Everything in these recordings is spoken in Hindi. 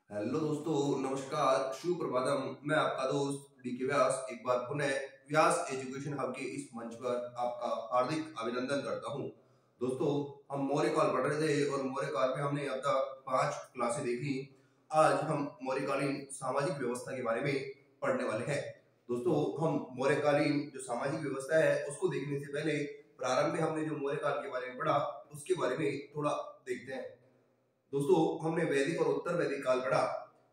हेलो दोस्तों, नमस्कार, शुभ प्रभातम। मैं आपका दोस्त डी के व्यास एक बार पुनः व्यास एजुकेशन हब के इस मंच पर आपका हार्दिक अभिनंदन करता हूं। दोस्तों, हम मौर्य काल पढ़ रहे थे और मौर्य काल में हमने अब तक 5 क्लासें देखी। आज हम मौर्यकालीन सामाजिक व्यवस्था के बारे में पढ़ने वाले हैं। दोस्तों, हम मौर्यकालीन जो सामाजिक व्यवस्था है उसको देखने से पहले प्रारंभ में हमने जो मौर्य काल के बारे में पढ़ा उसके बारे में थोड़ा देखते हैं। दोस्तों, हमने वैदिक और उत्तर वैदिक काल पढ़ा।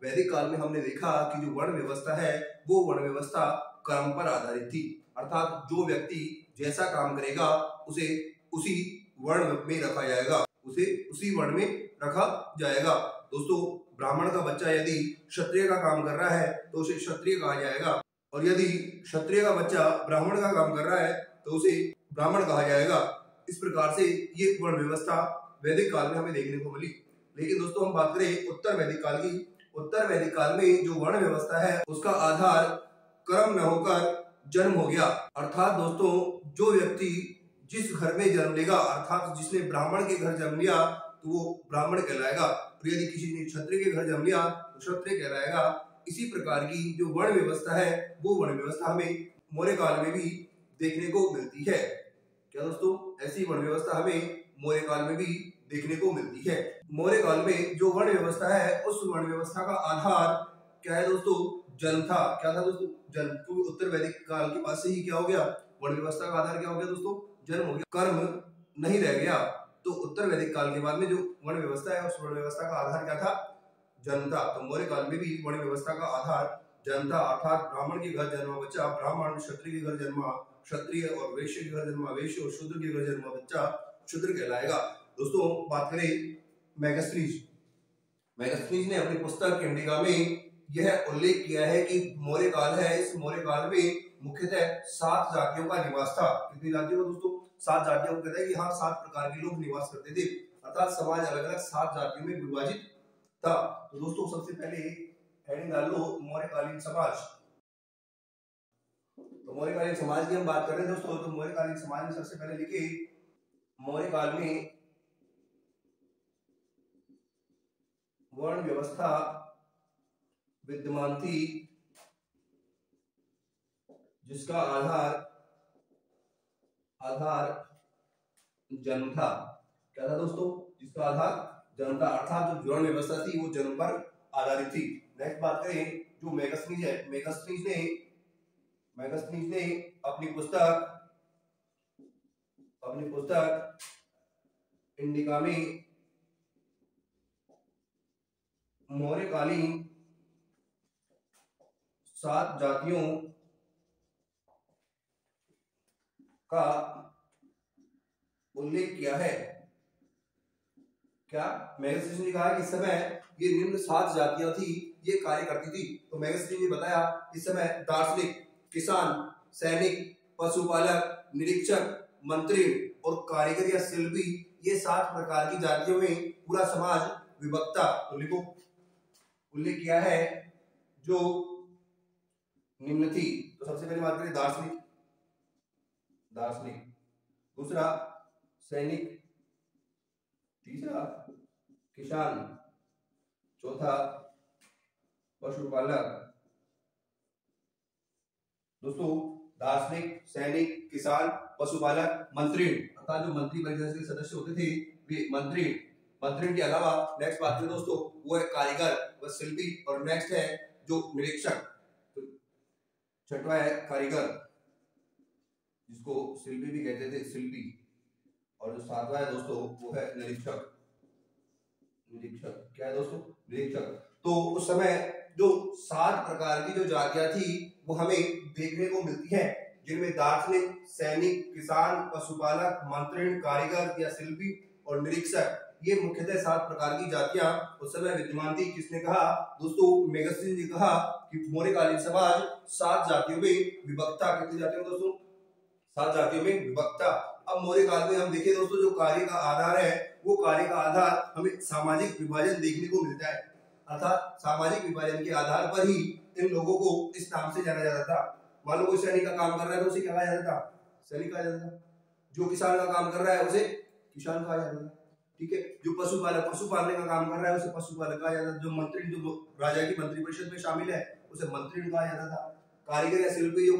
वैदिक काल में हमने देखा कि जो वर्ण व्यवस्था है वो वर्ण व्यवस्था कर्म पर आधारित थी, अर्थात जो व्यक्ति जैसा काम करेगा उसे उसी वर्ण में रखा जाएगा, उसे उसी वर्ण में रखा जाएगा। दोस्तों, ब्राह्मण का बच्चा यदि क्षत्रिय का काम कर रहा है तो उसे क्षत्रिय कहा जाएगा, और यदि क्षत्रिय का बच्चा ब्राह्मण का काम कर रहा है तो उसे ब्राह्मण कहा जाएगा। इस प्रकार से ये वर्ण व्यवस्था वैदिक काल में हमें देखने को मिली। लेकिन दोस्तों, हम बात करें उत्तर वैदिक काल की। उत्तर वैदिक काल में जो वर्ण व्यवस्था है उसका आधार कर्म न होकर जन्म हो गया, अर्थात दोस्तों जो व्यक्ति जिस घर में जन्म लेगा, अर्थात जिसने ब्राह्मण के घर जन्म लिया तो वो ब्राह्मण कहलाएगा, और यदि किसी ने क्षत्रिय के घर जन्म लिया तो क्षत्रिय कहलाएगा। इसी प्रकार की जो वर्ण व्यवस्था है वो वर्ण व्यवस्था हमें मौर्य काल में भी देखने को मिलती है। क्या दोस्तों, ऐसी वर्ण व्यवस्था हमें मौर्य काल में भी देखने को मिलती है। मौर्य काल में जो वर्ण व्यवस्था है उस वर्ण व्यवस्था का आधार क्या है दोस्तों? जन्म था। क्या था दोस्तों? जन्म। क्योंकि उत्तर वैदिक काल के बाद से ही क्या हो गया? वर्ण व्यवस्था का आधार क्या हो गया दोस्तों? जन्म हो गया, कर्म नहीं रह गया। तो उत्तर वैदिक काल के बाद में जो वर्ण व्यवस्था है उस वर्ण व्यवस्था का आधार क्या था? जन्म था। तो मौर्य काल में भी वर्ण व्यवस्था का आधार जन्म था, अर्थात ब्राह्मण के घर जन्मा बच्चा ब्राह्मण, क्षत्रिय के घर जन्मा क्षत्रिय, और वैश्य के घर जन्मा वैश्य, और शूद्र के घर जन्मा बच्चा शूद्र कहलाएगा। दोस्तों, बात करें मेगास्थनीज। मेगास्थनीज ने अपनी पुस्तक इंडिका में यह उल्लेख किया है कि मौर्य काल है, इस मौर्य काल में मुख्यतः 7 जातियों का निवास था। कितनी जातियों का दोस्तों? 7 जातियों को कहता है कि हाँ 7 प्रकार के लोग निवास करते थे, अर्थात समाज अलग अलग 7 जातियों में विभाजित था। तो दोस्तों, सबसे पहले हेडिंग डाल लो मौर्यकालीन समाज। तो मौर्यकालीन समाज की हम बात कर रहे हैं दोस्तों, तो मौर्यकालीन समाज में सबसे पहले लिखे मौर्य काल में वर्ण व्यवस्था विद्यमान थी जिसका आधार जन्म था। क्या था दोस्तों? जिसका आधार जन्म था, अर्थात जो वर्ण व्यवस्था थी वो जन्म पर आधारित थी। नेक्स्ट बात करें जो मेगास्थनीज है। मेगास्थनीज ने अपनी पुस्तक इंडिका में मौर्यकालीन 7 जातियों का उल्लेख किया है। क्या मेगास्थनीज ने कहा कि इस समय ये निम्न 7 जातियां थी, ये कार्य करती थी। तो मेगास्थनीज ने बताया इस समय दार्शनिक, किसान, सैनिक, पशुपालक, निरीक्षक, मंत्री और कारीगर या शिल्पी, ये 7 प्रकार की जातियों में पूरा समाज विभक्त था। तो लिखो, उल्लेख किया है जो निम्न थी। तो सबसे पहले बात करें दार्शनिक, दूसरा सैनिक, तीसरा किसान, चौथा पशुपालक। दोस्तों, दार्शनिक, सैनिक, किसान, पशुपालक, मंत्री, अर्थात जो मंत्री परिषद के सदस्य होते थे वे मंत्री के अलावा नेक्स्ट बात करें दोस्तों वो है कारीगर व शिल्पी, और नेक्स्ट है जो निरीक्षक। तो छठवां है कारीगर जिसको शिल्पी भी कहते थे, शिल्पी, और जो 7वां है दोस्तों वो है निरीक्षक। क्या है दोस्तों? निरीक्षक। तो उस समय जो 7 प्रकार की जो जातियां थी वो हमें देखने को मिलती है, जिनमें दार्शनिक, सैनिक, किसान, पशुपालक, मंत्री, कारीगर या शिल्पी और निरीक्षक, ये मुख्यतः 7 प्रकार की जातियां उस समय विद्यमान थी। किसने कहा दोस्तों? मेगास्थनीज ने कहा कि मौर्यकालीन समाज 7 जातियों में विभक्त था। कितनी जातियों में दोस्तों? 7 जातियों में विभक्त था। अब मौर्य काल में हम देखें दोस्तों, जो कार्य का आधार है वो कार्य का आधार हमें सामाजिक विभाजन देखने को मिलता है, अर्थात सामाजिक विभाजन के आधार पर ही इन लोगों को इस नाम से जाना जाता था। मान लो कोई सैनिक का काम कर रहा है तो उसे क्या कहा जाता था? सैनिक कहा जाता था। जो किसान का काम कर रहा है उसे किसान कहा जाता था। ठीक है। जो पशुपालक पशु पालने का काम कर रहा है उसे पशुपालक कहा जाता था। जो मंत्री, जो राजा की मंत्रिपरिषद में शामिल है उसे मंत्री कहा जाता था। कारीगर या शिल्पी, जो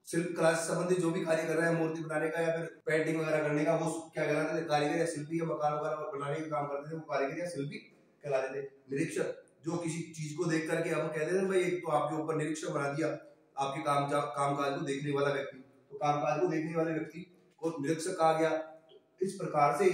शिल्प कला से संबंधित जो भी कार्य कर रहा है, मूर्ति बनाने का या फिर पेंटिंग वगैरह करने का, वो क्या कहलाते थे? कारीगर या शिल्पी। या मकान वगैरह बनाने का काम करते थे वो कारीगर या शिल्पी कहलाते थे। निरीक्षक, जो किसी चीज को देख करके हम कहते थे भाई तो आपके ऊपर निरीक्षक बना दिया, आपके कामकाज को देखने वाला व्यक्ति, तो कामकाज को देखने वाले व्यक्ति को निरीक्षक कहा गया। तो इस प्रकार से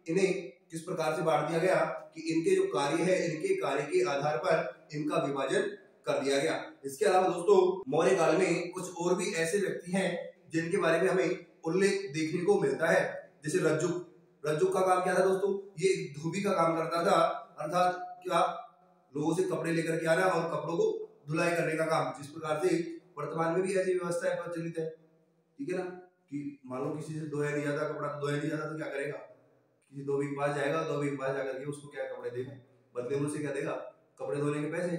इन्हें किस प्रकार से बांट दिया गया कि इनके जो कार्य है, इनके कार्य के आधार पर इनका विभाजन कर दिया गया। इसके अलावा दोस्तों मौर्य काल में कुछ और भी ऐसे व्यक्ति हैं जिनके बारे में हमें उल्लेख देखने को मिलता है, जैसे रज्जुक। रज्जुक का काम क्या था दोस्तों? ये धोबी का काम करता था, अर्थात क्या लोगों से कपड़े लेकर के आना और कपड़ों को धुलाई करने का काम। जिस प्रकार से वर्तमान में भी ऐसी व्यवस्था प्रचलित है, ठीक है ना, कि मान लो किसी से धोया नहीं जाता कपड़ा, धोया नहीं जाता तो क्या करेगा? किसी धोबी के पास जाएगा, धोबी के पास जाकर के उसको क्या कपड़े देगा, बदले में उसे क्या देगा? कपड़े धोने के पैसे।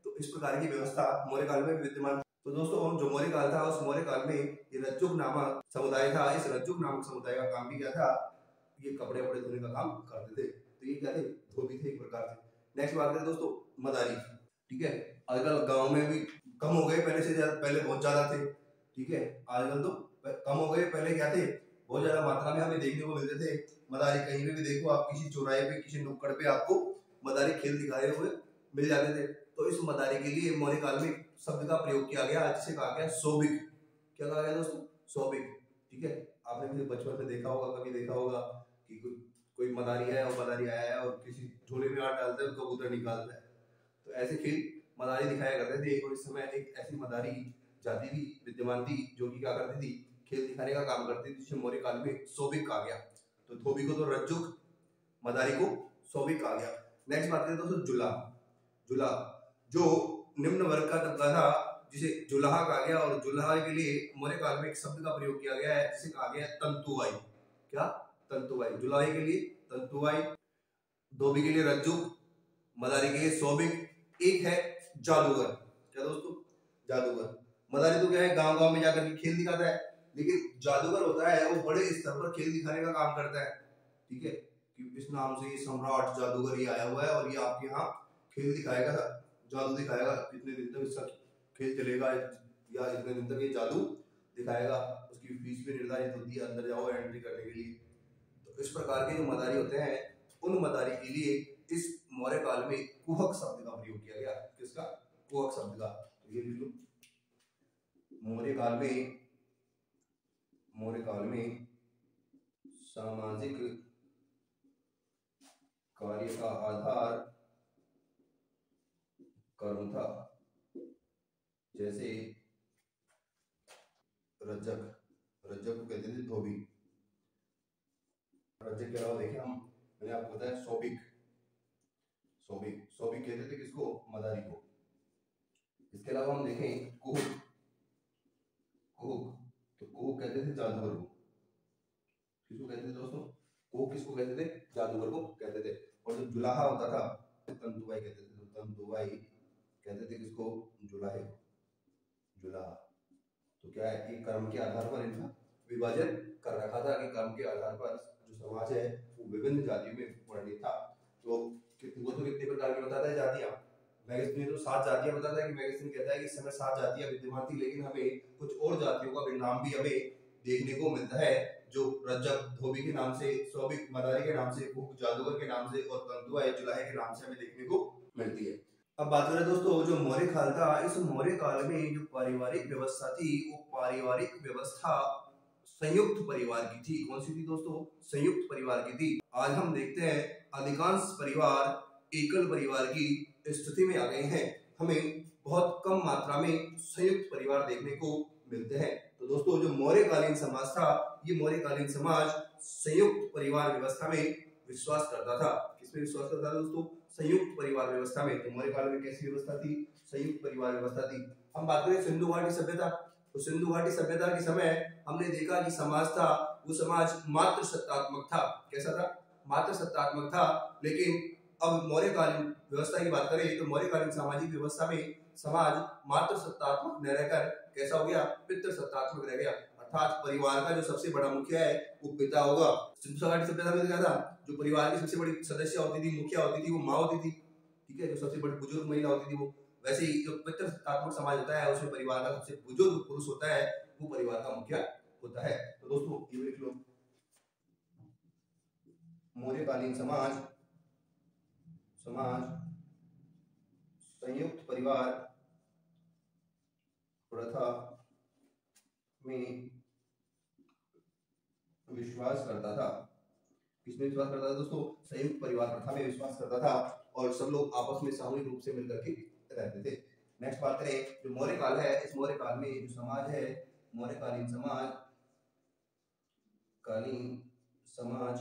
तो इस प्रकार की व्यवस्था मौर्य काल में विद्यमान। तो दोस्तों जो मौर्य काल था, उस मौर्य काल में ये रज्जुक नामक समुदाय था। इस रज्जुक नामक समुदाय का काम भी क्या था? ये कपड़े वपड़े धोने का काम करते थे। तो ये क्या थे? धोबी थे एक प्रकार से। नेक्स्ट बात करें दोस्तों मदारी, ठीक है। आजकल गाँव में भी कम हो गए, पहले से पहले बहुत ज्यादा थे, ठीक है। आजकल तो कम हो गए, पहले क्या थे? बहुत ज्यादा मात्रा में हमें देखने को मिलते थे मदारी। कहीं पे भी देखो आप, किसी चौराहे पे, किसी नुक्कड़ पे आपको मदारी खेल दिखाए हुए मिल जाते थे। तो इस मदारी के लिए मौर्य काल में शब्द का प्रयोग किया गया, जिसे कहा गया सौबिक। क्या कहा गया दोस्तों? सौबिक, ठीक है। आपने भी बचपन में देखा होगा, कभी देखा होगा कि कोई मदारी है और मदारी आया है और किसी झोले में हाथ डालता है, कबूतर निकालता है। तो ऐसे खेल मदारी दिखाया करते थे। और इस समय एक ऐसी मदारी जाति भी विद्यमान थी जो कि क्या करती थी? खेल दिखाने का काम करती थी, जिसे मौर्य काल में सौबिक कहा गया। तो धोबी को तो रज्जुक, मदारी को सौबिक कहा गया। नेक्स्ट बात करें दोस्तों जुलाह। जुलाह जो निम्न वर्ग का तबका था, जिसे जुलाहा कहा गया। और जुलाहा के लिए मौर्य काल में एक शब्द का प्रयोग किया गया है, जिसे कहा गया तंतुवाई। क्या? तंतुवाई। जुलाहे के लिए तंतुवाई, धोबी के लिए रज्जुक, मदारी के लिए सौबिक। एक है जादूगर। क्या दोस्तों? जादूगर। मदारी तो क्या है, गांव गांव में जाकर के खेल दिखाता है, लेकिन जादूगर होता है वो बड़े स्तर पर खेल दिखाने का काम करता है, ठीक है। कि इस नाम से सम्राट जादूगर ये आया हुआ है और ये आपके यहाँ खेल दिखाएगा, जादू दिखाएगा। कितने दिन तक इसका खेल चलेगा या इतने दिन तक ये जादू दिखाएगा। उसकी फीस भी निर्धारित होती है, अंदर जाओ एंट्री करने के लिए। तो इस प्रकार के जो मदारी होते हैं, उन मदारी के लिए इस मौर्य काल में कुहक शब्द का प्रयोग किया गया। किसका? कुहक शब्द का। तो ये लिख लो, मौर्य काल में सामाजिक कार्य का आधार कर्म था। जैसे रज्जक, रज्जक को कहते थे धोबी। रज्जक के अलावा देखिए मैंने आपको बताया सौबिक। सौबिक कहते थे किसको? मदारी को। इसके अलावा हम देखें कुहुक। तो कुहुक कहते थे जादूगर को। किसको कहते थे दोस्तों? कुहुक किसको कहते थे? जादूगर को कहते थे। और जो जुलाहा होता था, तंतुवाई कहते थे। तंतुवाई कहते थे किसको? जुलाहे को, जुलाहा। तो क्या है कि कर्म के आधार पर इनका विभाजन कर रखा था, कि कर्म के आधार पर जो समाज है वो विभिन्न जातियों में वर्णित था। तो कितने प्रकार की बताता है जातियां? मैगजीन तो 7 जातियां बताता है, कि मैगजीन कहता है कि इस समय 7 जातियां विद्यमान थी, लेकिन हमें कुछ और जातियों का नाम भी हमें देखने को मिलता है, जो रज्जक, धोबी के नाम से, सौबिक, मदारी के नाम से, कुहुक, जादूगर के नाम से, और तंतुवाई, जुलाहे के नाम से हमें देखने को मिलती है। अब बात करें दोस्तों जो मौर्य काल था, इस मौर्य काल में जो पारिवारिक व्यवस्था थी, वो पारिवारिक व्यवस्था संयुक्त परिवार की थी। कौन सी थी दोस्तों? संयुक्त परिवार की थी। आज हम देखते हैं अधिकांश परिवार एकल परिवार की स्थिति में आ गए हैं। हमें बहुत कम मात्रा में संयुक्त परिवार देखने को मिलते हैं। तो दोस्तों जो मौर्यकालीन समाज था, ये मौर्यकालीन समाज संयुक्त परिवार व्यवस्था में विश्वास करता था। किसमें विश्वास करता था दोस्तों? संयुक्त परिवार व्यवस्था में। तो मौर्य काल में कैसी व्यवस्था थी? संयुक्त परिवार व्यवस्था थी। हम बात करें सिंधु घाटी सभ्यता, तो सिंधु घाटी सभ्यता के समय हमने देखा कि समाज था, वो समाज मात्र सत्तात्मक था। कैसा था? मात्र सत्तात्मक था। लेकिन अब मौर्यकालीन व्यवस्था की बात करें तो मौर्यकालीन सामाजिक व्यवस्था में समाज मात्र सत्तात्मक न रहकर कैसा हो गया? पितृ सत्तात्मक रह गया। अर्थात परिवार का जो सबसे बड़ा मुखिया है वो पिता होगा। सिंधु घाटी सभ्यता में क्या था, जो परिवार की सबसे बड़ी सदस्य होती थी, मुखिया होती थी, वो माँ होती थी, ठीक है, जो सबसे बड़ी बुजुर्ग महिला होती थी वो। वैसे ही जो पितृसत्तात्मक समाज होता है उसमें परिवार का सबसे बुजुर्ग पुरुष होता है, वो परिवार का मुखिया होता है। तो दोस्तों ये लिख लो, मौर्यकालीन समाज संयुक्त परिवार प्रथा में विश्वास करता था। किसमें विश्वास करता था दोस्तों? संयुक्त परिवार प्रथा में विश्वास करता था, और सब लोग आपस में सामूहिक रूप से मिलकर के रहते थे। नेक्स्ट बात करें, जो मौर्य काल है, इस मौर्य काल में जो समाज है, मौर्यकालीन समाज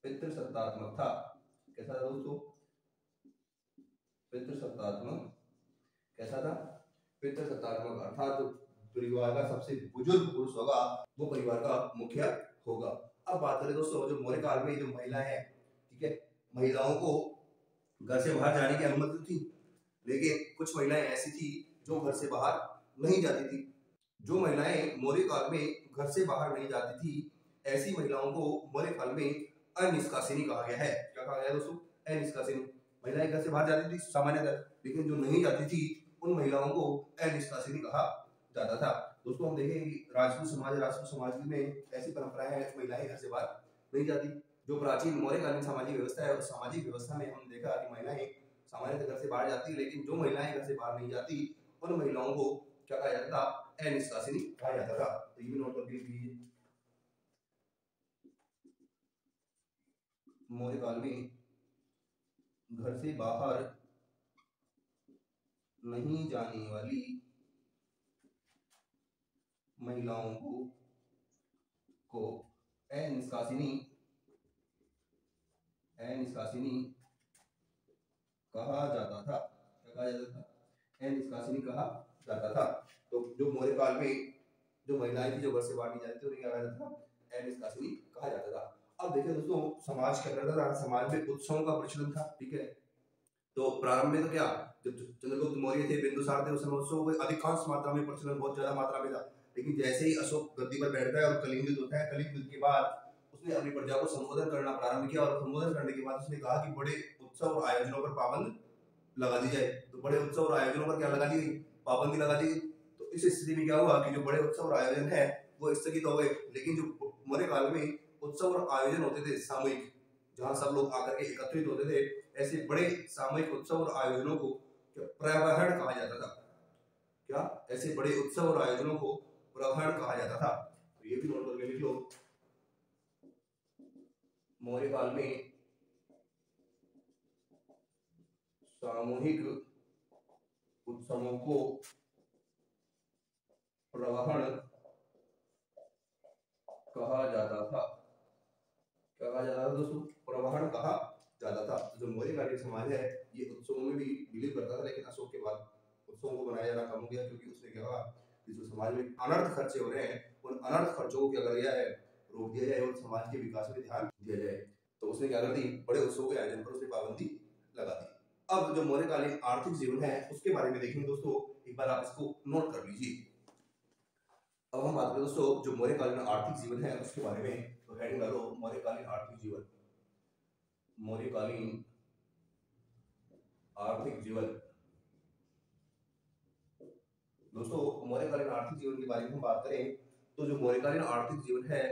पितृसत्तात्मक था। कैसा था दोस्तों? पितृसत्तात्मक। कैसा था? पितृसत्तात्मक, अर्थात जो परिवार का सबसे बुजुर्ग पुरुष होगा वो परिवार का मुखिया होगा। अब बात करें दोस्तों, जो मौर्य काल में जो महिलाएं हैं, ठीक है, महिलाओं को घर से बाहर जाने की अनुमति थी, लेकिन कुछ महिलाएं ऐसी थी जो घर से बाहर नहीं जाती थी। जो महिलाएं मौर्य काल में घर से बाहर नहीं जाती थी, ऐसी महिलाओं को मौर्य काल में अनिष्कासिनी कहा गया है। क्या कहा गया दोस्तों? अनिष्कासिनी। महिलाएं घर से बाहर जाती थी सामान्यतः, लेकिन जो नहीं जाती थी उन महिलाओं को अनिष्कासिनी कहा जाता था। दोस्तों हम देखें कि राजपूत समाज में ऐसी परंपराएं हैं, महिलाएं घर से बाहर नहीं जाती। जो प्राचीन मौर्यकालीन सामाजिक व्यवस्था है, उस सामाजिक व्यवस्था में हम देखा कि महिलाएं सामान्यतः घर से बाहर जाती, लेकिन जो महिलाएं घर से बाहर नहीं जाती उन महिलाओं को क्या कहा जाता था? अनिष्कासिनी कहा जाता था। तो ये भी नोट कर लीजिए, मौर्य काल में घर से बाहर नहीं जाने वाली महिलाओं को अनिष्कासिनी कहा जाता था। क्या कहा जाता था? अनिष्कासिनी कहा जाता था। तो जो मौर्य काल में जो महिलाएं थी जो घर से बाहर नहीं जाती थी, उन्हें क्या कहा जाता था? अनिष्कासिनी कहा जाता था। अब देखिए दोस्तों, समाज क्या करता था? समाज में उत्सवों का प्रचलन था, ठीक है। तो प्रारंभ में तो क्या, जब चंद्रगुप्त मौर्य थे, बिंदुसार थे, उस समय उत्सवों का अधिकांश मात्रा में प्रचलन बहुत ज्यादा मात्रा में था। लेकिन जैसे ही अशोक गद्दी पर बैठता है और कलिंग युद्ध होता है, कलिंग युद्ध के बाद उसने अपनी प्रजा को संबोधन करना प्रारंभ किया, और संबोधन करने के बाद उसने कहा कि बड़े उत्सव और आयोजनों पर पाबंद लगा दी जाए। तो बड़े उत्सव और आयोजनों पर क्या लगा दी गई? पाबंदी लगा दी गई। तो इस स्थिति में क्या हुआ कि जो बड़े उत्सव और आयोजन है वो स्थगित हो गए। लेकिन जो मौर्य काल में उत्सव और आयोजन होते थे सामूहिक, जहाँ सब लोग आकर के एकत्रित होते थे, ऐसे बड़े सामूहिक उत्सव और आयोजनों को प्रवहण कहा जाता था। क्या? ऐसे बड़े उत्सव और आयोजनों को प्रवहण कहा जाता था। तो ये भी नोट करके लिख लो, मौर्य काल में सामूहिक उत्सवों को प्रवहण कहा जाता था। क्या कहा जाता था दोस्तों? प्रवहण कहा जाता था। जो मौर्यकालीन समाज है ये उत्सवों में भी बिलीव करता था, लेकिन अशोक के बाद उत्सवों को बनाया जाना कम हो गया, क्योंकि उसने कहा कि जो समाज में अनर्थ खर्चे हो रहे हैं, उन अनर्थ खर्चों को क्या कर दिया है? रोक दिया जाए और समाज के विकास में ध्यान दिया जाए। तो उसने क्या कर दी? बड़े उत्सवों के आयोजन पर उसने पाबंदी लगा दी। अब जो मौर्यकालीन आर्थिक जीवन है उसके बारे में देखेंगे दोस्तों, एक बार आप इसको नोट कर लीजिए। अब हम बात करें दोस्तों जो मौर्यकालीन आर्थिक जीवन है उसके बारे में, तो हेडिंग डालो मौर्यकालीन आर्थिक जीवन। मौर्यकालीन आर्थिक जीवन। दोस्तों मौर्यकालीन आर्थिक जीवन के बारे में हम बात करें तो जो मौर्यकालीन आर्थिक जीवन है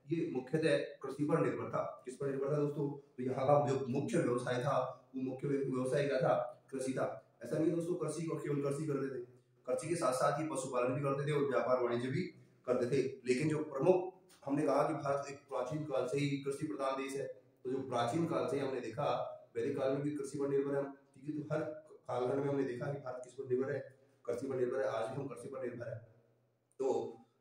ये मुख्यतः कृषि पर निर्भर था। किस पर निर्भर था दोस्तों? तो यहाँ का जो मुख्य व्यवसाय था वो मुख्य व्यवसाय क्या था? कृषि था। ऐसा नहीं दोस्तों कृषि को केवल कृषि करते थे, कृषि के साथ साथ ही पशुपालन भी करते थे और व्यापार वाणिज्य भी करते थे। लेकिन जो प्रमुख, हमने कहा कि भारत एक प्राचीन काल से ही कृषि प्रधान देश है, तो जो प्राचीन काल से हमने देखा वैदिक काल में भी कृषि पर निर्भर है, ठीक है। तो हर कालखंड में हमने देखा कि भारत किस पर निर्भर है? कृषि पर निर्भर है। आज भी हम कृषि पर निर्भर है। तो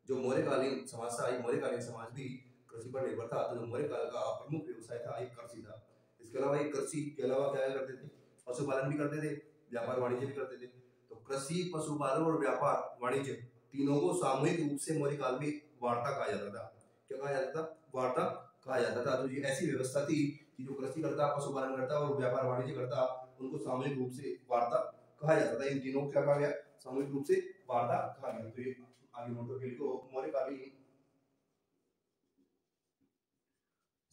जो मौर्यकालीन समाज था, मौर्यकालीन समाज भी कृषि पर निर्भर था। तो जो मौर्य काल का प्रमुख व्यवसाय था एक कृषि था। इसके अलावा एक कृषि के अलावा क्या करते थे? पशुपालन भी करते थे, व्यापार वाणिज्य भी करते थे। तो कृषि, पशुपालन और व्यापार वाणिज्य तीनों को सामूहिक रूप से मौर्य काल में वार्ता कहा जाता था। क्या कहा जाता था? वार्ता कहा जाता था। तो ये ऐसी व्यवस्था थी कि जो कृषि करता, पशुपालन करता और व्यापार वाणिज्य करता, उनको सामूहिक रूप से वार्ता कहा जाता था। इन तीनों को क्या कहा गया? सामूहिक रूप से वार्ता कहा गया। तो ये आगे नोट करके लिखो। मौर्यकालीन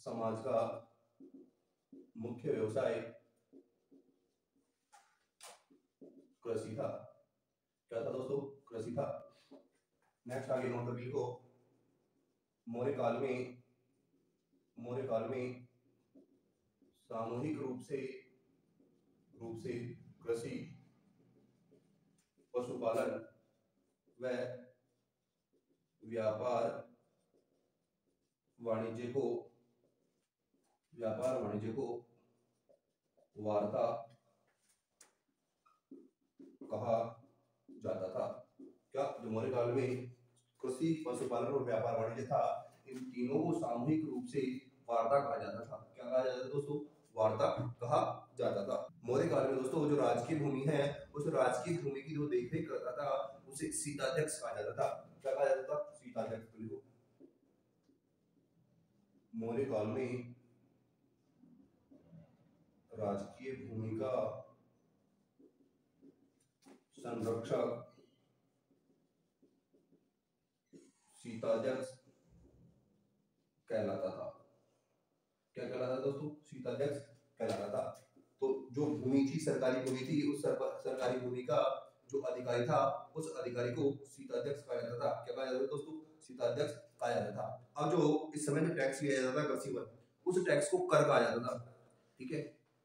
समाज का मुख्य व्यवसाय कृषि था। क्या था दोस्तों? कृषि था। नेक्स्ट आगे नोट करके लिखो। मौर्य काल में सामूहिक रूप से कृषि, पशुपालन व व्यापार वाणिज्य को वार्ता कहा जाता था। क्या? जो मौर्य काल में कृषि, पशुपालन और व्यापार वाणिज्य था, इन तीनों को सामूहिक रूप से वार्ता कहा जाता था। क्या कहा जाता था दोस्तों? वार्ता कहा जाता था। मौर्य काल में दोस्तों जो राजकीय भूमि है, उस राजकीय भूमि की जो देखरेख करता था उसे सीताध्यक्ष कहा जाता था। क्या कहा जाता था? सीताध्यक्ष। मौर्य काल में राजकीय भूमि का संरक्षक सीताध्यक्ष कहलाता था। क्या कहलाता था दोस्तों? सीताध्यक्ष कहलाता था। तो जो भूमि थी, सरकारी भूमि थी, उस सरकारी भूमि का जो अधिकारी था, उस अधिकारी को सीताध्यक्ष कहा जाता था। क्या कहा जाता था दोस्तों? सीताध्यक्ष कहा जाता था। अब जो इस समय जो टैक्स लिया जाता था कृषि पर, उस टैक्स को कर कहा जाता था। ठीक है,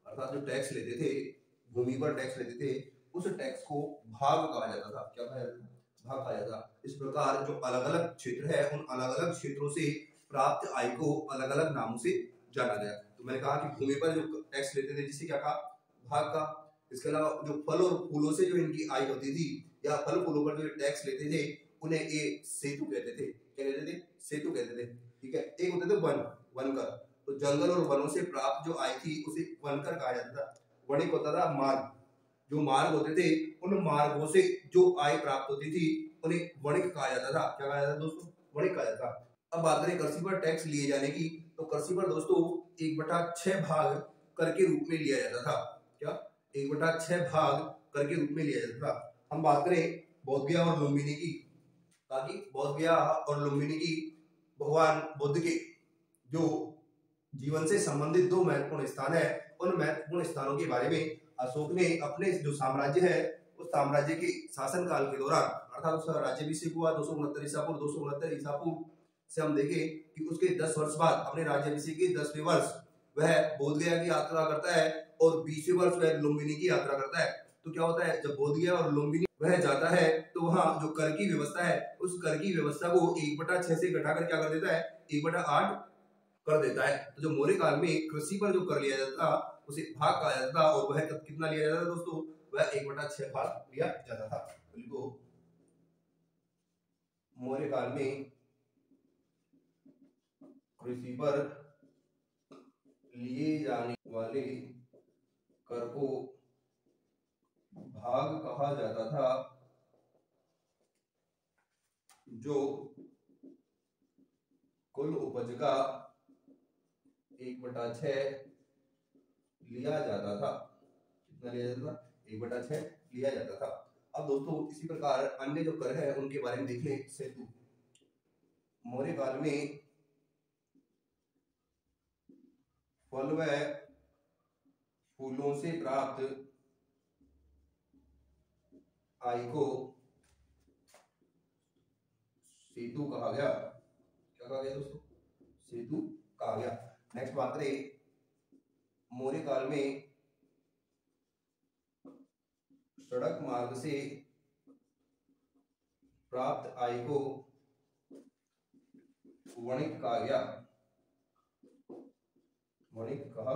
अर्थात जो टैक्स लेते थे, भूमि पर टैक्स लेते थे, उस टैक्स को भाग कहा जाता था। क्या कहा जाता था? भाग कहा जाता था। इस प्रकार जो अलग अलग क्षेत्र है, उन अलग अलग क्षेत्रों से प्राप्त आय को अलग अलग नामों से जाना गया। तो मैंने कहा कि भूमि पर जो टैक्स लेते थे, जिसे क्या कहा? भाग का। इसके अलावा जो फल और फूलों से जो इनकी आय होती थी, या फल फूलों पर जो टैक्स लेते थे, उन्हें ये सेतु कहते थे। क्या कहते थे? सेतु कहते थे। ठीक है। एक होते थे वन कर। तो जंगल और वनों से प्राप्त जो आय थी उसे वनकर कहा जाता था। वणिक होता था मार्ग। जो मार्ग होते थे, उन मार्गों से जो आय प्राप्त होती थी, उन्हें वणिक कहा जाता था। क्या कहा जाता था दोस्तों? वणिक कहा जाता था। अब बात करें कृषि पर टैक्स लिए जाने की, तो कृषि पर दोस्तों 1/6 भाग कर के रूप में लिया जाता था। क्या? 1/6 भाग कर के रूप में लिया जाता था। हम बात करें बौद्ध गया और लुम्बिनी की, ताकि बौद्ध गया और लुम्बिनी की भगवान बुद्ध के जो जीवन से संबंधित 2 महत्वपूर्ण स्थान है, उन महत्वपूर्ण स्थानों के बारे में अशोक ने अपने जो साम्राज्य है, उस साम्राज्य के शासन काल के दौरान, अर्थात उसका राज्याभिषेक हुआ 269 ईसा पूर्व, 269 ईसा पूर्व से हम देखें कि उसके 10 वर्ष बाद अपने राज्याभिषेक के 10वें वर्ष वह बोध गया की यात्रा करता है, और 20वें वर्ष वह लुम्बिनी की यात्रा करता है। तो क्या होता है, जब बोध गया और लुम्बिनी वह जाता है, तो वहां जो कर की व्यवस्था है, उस कर की व्यवस्था को 1/6 से घटाकर क्या कर देता है? 1/8 कर देता है। तो जो मौर्य काल में कृषि पर जो कर लिया जाता था, उसे भाग कहा जाता था, और वह कितना लिया जाता था दोस्तों? वह 1/6 भाग लिया जाता था। तो मौर्य काल में कृषि पर लिए जाने वाले कर को भाग कहा जाता था, जो कुल उपज का 1/6 लिया जाता था। कितना लिया जाता था? 1/6 लिया जाता था। अब दोस्तों इसी प्रकार अन्य जो कर है उनके बारे में देख लें। सेतु। मौर्य काल में फल व फूलों से प्राप्त आय को सेतु कहा गया। क्या कहा गया दोस्तों? सेतु कहा गया। नेक्स्ट बात करें, मौर्य काल में सड़क मार्ग से प्राप्त आय को वणिक कहा गया। वणिक कहा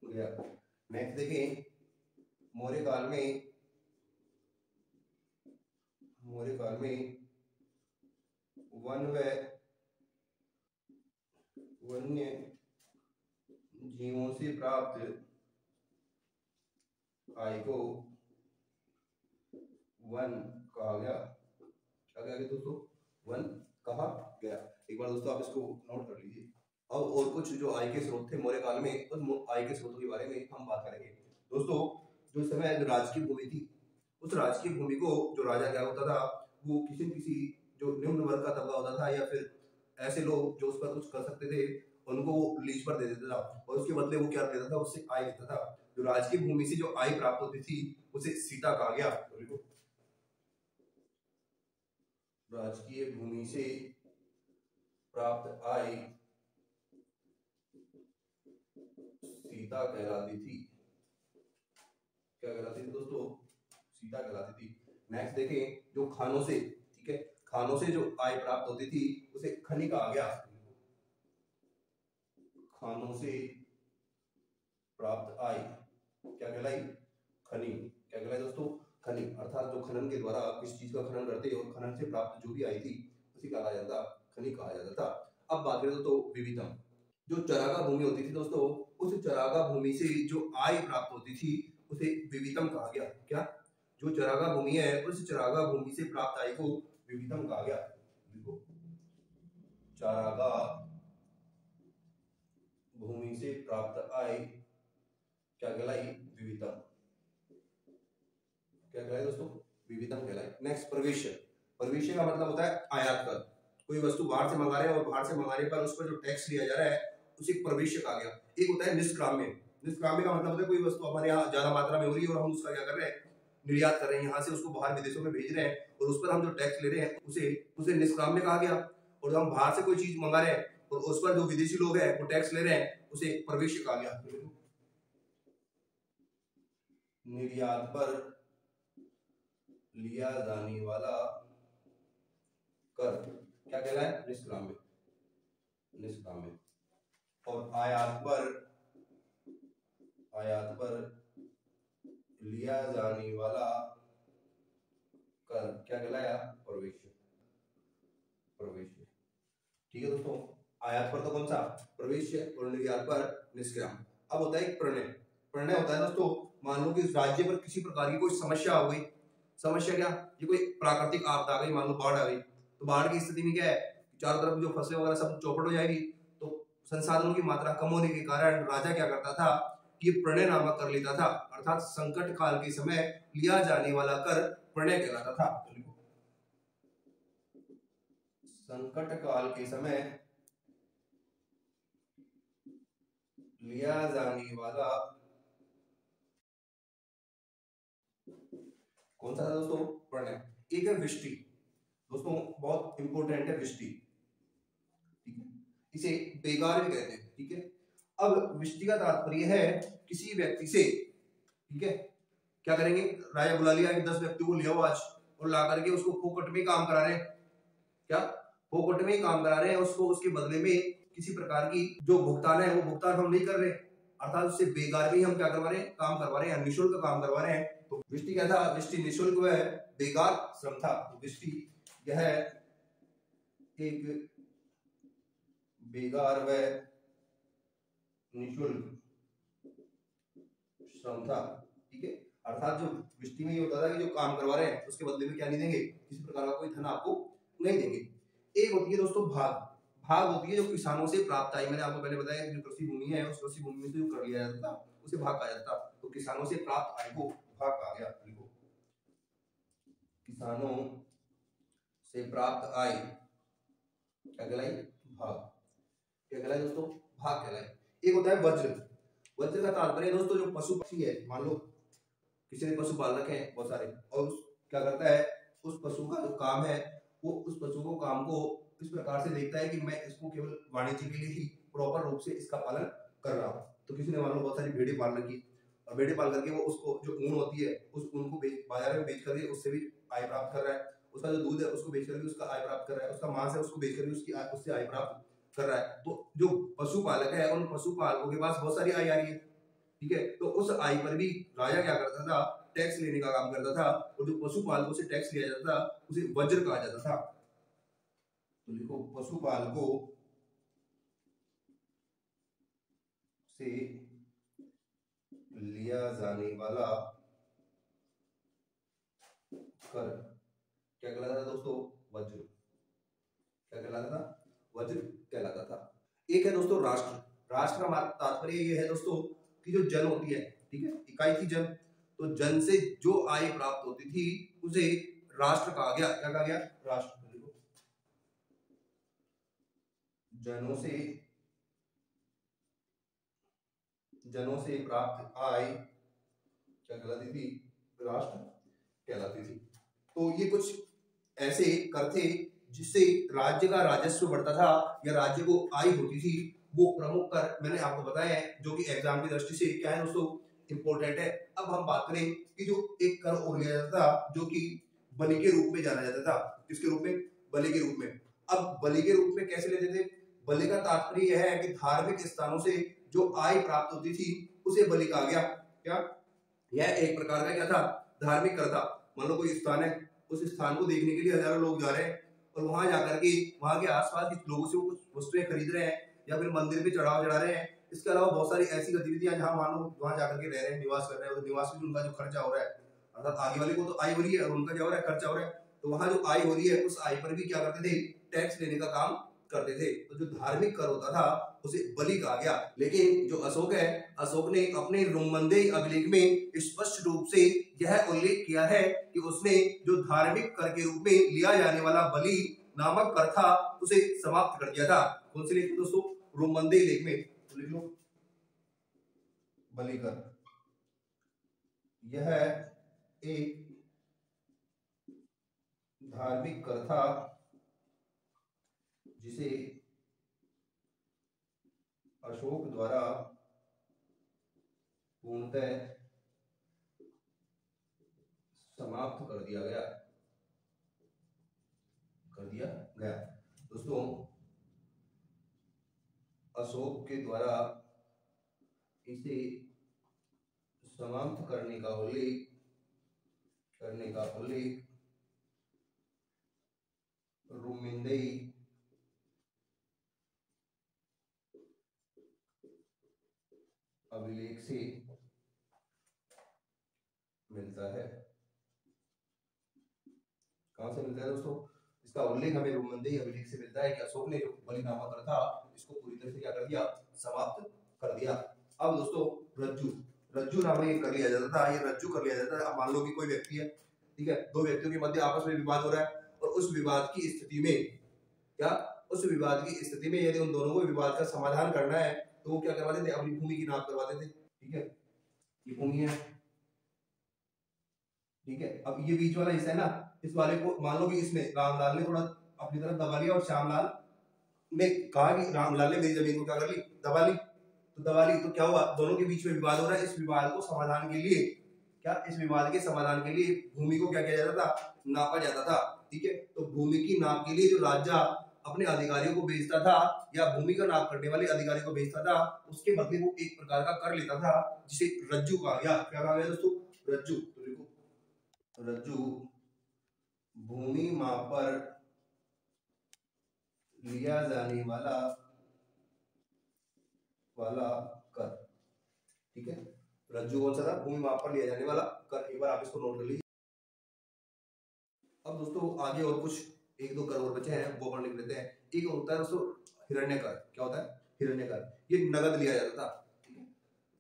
गया। नेक्स्ट देखें, मौर्य काल में वन व वन्य जीवों से प्राप्त आय को वन कहा गया। क्या कहा गया दोस्तों? वन कहा गया। एक बार दोस्तों आप इसको नोट कर लीजिए। अब और कुछ जो आय के स्रोत थे मौर्य काल में, उस आय के स्रोतों के बारे में हम बात करेंगे। दोस्तों जो समय जो राजकीय भूमि थी, उस राजकीय भूमि को जो राजा क्या होता था, वो किसी न किसी जो निम्न वर्ग का तबका होता था या फिर ऐसे लोग जो उस पर कुछ कर सकते थे उनको वो लीज पर दे देता था और उसके बदले वो क्या देता था, उससे आय देता था। जो राजकीय भूमि से जो आय प्राप्त होती थी उसे सीता कहा गया। राजकीय भूमि से प्राप्त आय सीता कहलाती थी। क्या कहलाती थी दोस्तों? सीता कहलाती थी। नेक्स्ट देखें, जो खानों से, ठीक है, खानों से जो आय प्राप्त होती थी उसे खनि कहा गया। खानों से प्राप्त आय क्या कहलाई? खनि। क्या कहलाई दोस्तों? खनि। अर्थात जो खनन के द्वारा किस चीज का खनन करते और खनन से प्राप्त जो भी आई थी उसे कहा जाता, खनि कहा जाता था। अब बात करें तो विविधम, जो चरागा भूमि होती थी दोस्तों, उस चरागा भूमि से जो आय प्राप्त होती थी उसे विविधम कहा गया। क्या? जो चरागा भूमि है उस चरागा भूमि से प्राप्त आय को विविधम कहा गया। चरागा भूमि से प्राप्त आय क्या कहलाई? विविधम। क्या कहलाई दोस्तों? विविधम कहलाई। नेक्स्ट, प्रवेश्य। प्रवेश्य का मतलब होता है आयात कर। कोई वस्तु बाहर से मंगा रहे हैं और बाहर से मंगाने पर उस पर जो टैक्स लिया जा रहा है उसे प्रवेश्य कहा गया। एक होता है निष्क्राम्य। निष्क्राम्य का मतलब होता है कोई वस्तु हमारे यहाँ ज्यादा मात्रा में हो रही है और हम उसका क्या कर रहे हैं? निर्यात कर रहे हैं, यहाँ से उसको बाहर विदेशों में भेज रहे हैं और उस पर हम जो टैक्स ले रहे हैं उसे निष्क्राम्य कहा गया। और जब हम बाहर से कोई चीज मंगा रहे हैं और उस पर जो विदेशी लोग हैं वो टैक्स ले रहे हैं उसे प्रवेश्य कहा गया। निर्यात पर लिया जाने वाला कर क्या कहलाए? निष्क्राम्य। निष्क्राम्य। और आयात पर लिया जाने वाला कर क्या कहलाया? प्रवेश्य। प्रवेश्य। ठीक है दोस्तों, आयात पर तो कौन सा? प्रवेश्य, और निर्यात पर निष्क्राम। अब होता है एक प्रणय। प्रणय होता है दोस्तों, मान लो कि राज्य पर किसी प्रकार की कोई समस्या हो गई। समस्या क्या? ये कोई प्राकृतिक आपदा आ गई, मान लो बाढ़ आ गई, तो बाढ़ की स्थिति में क्या है, चारों तरफ जो फसलें वगैरह सब चौपट हो जाएगी। तो संसाधनों की मात्रा कम होने के कारण राजा क्या करता था कि प्रणय नामक कर लेता था। अर्थात संकट काल के समय लिया जाने वाला कर प्रणय कहलाता था। संकट काल के समय लिया जाने वाला कौन सा था दोस्तों? प्रणय। एक है वृष्टि। दोस्तों बहुत इंपोर्टेंट है वृष्टि, ठीक है, इसे बेगार भी कहते हैं। ठीक है, अब वृष्टि का तात्पर्य है किसी व्यक्ति से, ठीक है, क्या करेंगे, राजा बुला लिया कि 10 व्यक्तियों को ले आओ आज, और ला करके उसको फोकट में काम करा रहे हैं। क्या? फोकट में काम करा रहे हैं उसको, उसके बदले में किसी प्रकार की जो भुगतान है वो भुगतान हम नहीं कर रहे, अर्थात उससे बेगार में हम क्या करवा रहे हैं? काम करवा रहे हैं, निःशुल्क काम करवा रहे हैं। तो वृष्टि क्या था? वृष्टि निःशुल्क व बेगार श्रम था। तो वृष्टि यह एक बेगार व निःशुल्क श्रम था। ठीक है, अर्थात जो वृष्टि में ये होता था कि जो काम करवा रहे हैं उसके बदले में क्या नहीं देंगे? किसी प्रकार का कोई धन आपको नहीं देंगे। एक होती है दोस्तों भाग। भाग होती है जो किसानों से प्राप्त आई। मैंने आपको पहले बताया कि जो कृषि भूमि है उस कृषि भूमि से जो कर लिया जाता था उसे भाग कहा जाता था। तो किसानों से प्राप्त आय को भाग कहा गया। किसानों से प्राप्त आय क्या कहलाई? भाग। क्या कहलाई दोस्तों? भाग कहलाई। एक होता है वज्र। वज्र का तात्पर्य दोस्तों जो पशु पक्षी है, मान लो किसी ने पशु पाल रखे हैं बहुत सारे, और क्या करता है, उस पशु का जो काम है वो उस पशु को काम को इस प्रकार से देखता है कि मैं इसको केवल वाणिज्य के लिए ही प्रॉपर रूप से इसका पालन कर रहा हूँ। तो किसी ने मान लो बहुत सारी भेड़ें पाल रखी, और भेड़ें पाल करके वो उसको जो ऊन होती है उस ऊन को बाजार में बेच करके उससे भी आय प्राप्त कर रहा है। उसका जो दूध है उसको बेच करके उसका आय प्राप्त कर रहा है। उसका मांस है उसको बेच करके उससे आय प्राप्त कर रहा है। तो जो पशुपालक है उन पशुपालकों के पास बहुत सारी आय आ रही है। ठीक है, तो उस आय पर भी राजा क्या करता था? टैक्स लेने का काम करता था, और जो पशुपालकों से टैक्स लिया जाता था उसे वज्र कहा जाता था। तो लिखो, पशुपालकों से लिया जाने वाला कर क्या कहलाता था दोस्तों? वज्र। क्या कहलाता था? वज्र कहलाता था। एक है दोस्तों राष्ट्र। राष्ट्र का तात्पर्य ये है दोस्तों कि जो जन होती है, ठीक है, इकाई थी जन, तो जन से जो आय प्राप्त होती थी उसे राष्ट्र कहा गया। क्या कहा गया? राष्ट्र। जनों से प्राप्त आय क्या कहलाती थी? राष्ट्र कहलाती थी। तो ये कुछ ऐसे कर थे जिससे राज्य का राजस्व बढ़ता था या राज्य को आय होती थी। वो प्रमुख कर मैंने आपको बताया है, जो कि एग्जाम की दृष्टि से क्या है दोस्तों, इंपॉर्टेंट है। अब हम बात करें कि जो एक कर और लिया जाता था, जो कि बलि के रूप में जाना जाता था। किसके रूप में? बलि के रूप में। अब बलि के रूप में कैसे लेते थे? बलि का तात्पर्य यह है कि धार्मिक स्थानों से जो आय प्राप्त होती थी उसे बलि कहा गया। क्या? यह एक प्रकार का क्या था? धार्मिक कर था। मान लो कोई स्थान है, उस स्थान को देखने के लिए हजारों लोग जा रहे हैं और वहां जाकर के वहां के आसपास के लोगों से वो कुछ वस्तुएं खरीद रहे हैं या फिर मंदिर पे चढ़ावा चढ़ा रहे हैं। इसके अलावा बहुत सारी ऐसी गतिविधियां जहां मान लो वहां जाकर के रह रहे हैं, निवास कर रहे हैं, तो निवास में उनका जो खर्चा हो रहा है, अर्थात आगे वाले को तो आय हो रही है और उनका क्या हो रहा है? खर्चा हो रहा है। तो वहां जो आय हो रही है उस आय पर भी क्या करते थे? टैक्स लेने का काम करते थे। तो जो धार्मिक कर होता था उसे बलि कहा गया। लेकिन जो अशोक है, अशोक ने अपने रुमंदेई अभिलेख में स्पष्ट रूप से यह उल्लेख किया है कि उसने जो धार्मिक कर के रूप में लिया जाने वाला बलि नामक कर था उसे समाप्त कर दिया था। कौन से लेख में दोस्तों? रुमंदेई लेख में। तो लिख लो बलि कर। यह एक धार्मिक कर था जिसे अशोक द्वारा पूर्णतः समाप्त कर दिया गया। दोस्तों, अशोक के द्वारा इसे समाप्त करने का उल्लेख रुमिंदेई अभिलेख से मिलता है। कहां से मिलता है दोस्तों? इसका उल्लेख हमें रुमंदेई अभिलेख से मिलता है कि अशोक ने जो बलिनामा कर था इसको पूरी तरह से क्या कर दिया? समाप्त कर दिया। अब दोस्तों, रज्जु नामक एक कर लिया जाता था, ये रज्जु कर लिया जाता है। अब मान लो कि कोई व्यक्ति है, ठीक है, दो व्यक्तियों के मध्य आपस में विवाद हो रहा है और उस विवाद की स्थिति में यदि उन दोनों को विवाद का समाधान करना है तो वो क्या करवाते थे? अपनी भूमि की नाप करवाते थे। ठीक है, ये भूमि है, ठीक है। अब ये बीच वाला हिस्सा है ना, इस वाले को मान लो कि इसने रामलाल ने थोड़ा अपनी तरफ दबा लिया और श्यामलाल ने कहा कि रामलाल ने मेरी जमीन को क्या कर ली? दबा ली। तो क्या हुआ? दोनों के बीच में विवाद हो रहा है। इस विवाद के समाधान के लिए भूमि को क्या किया जाता था? नापा जाता था। ठीक है, तो भूमि की नाप के लिए जो राजा अपने अधिकारियों को भेजता था या भूमि का नाप करने वाले अधिकारी को भेजता था, उसके बदले वो एक प्रकार का कर लेता था जिसे रज्जू कहा गया। क्या कहा गया दोस्तों? रज्जू। तो देखो, रज्जू भूमि माप पर लिया जाने वाला कर। ठीक है, रज्जू कौन सा था? भूमि माप पर लिया जाने वाला कर। एक बार आप इसको नोट कर लीजिए। अब दोस्तों आगे और कुछ एक दो कर और बचे हैं, वो पढ़ लिख लेते हैं। एक होता है दोस्तों हिरण्य कर। क्या होता है? हिरण्य कर। ये नगद लिया जाता था। ठीक है,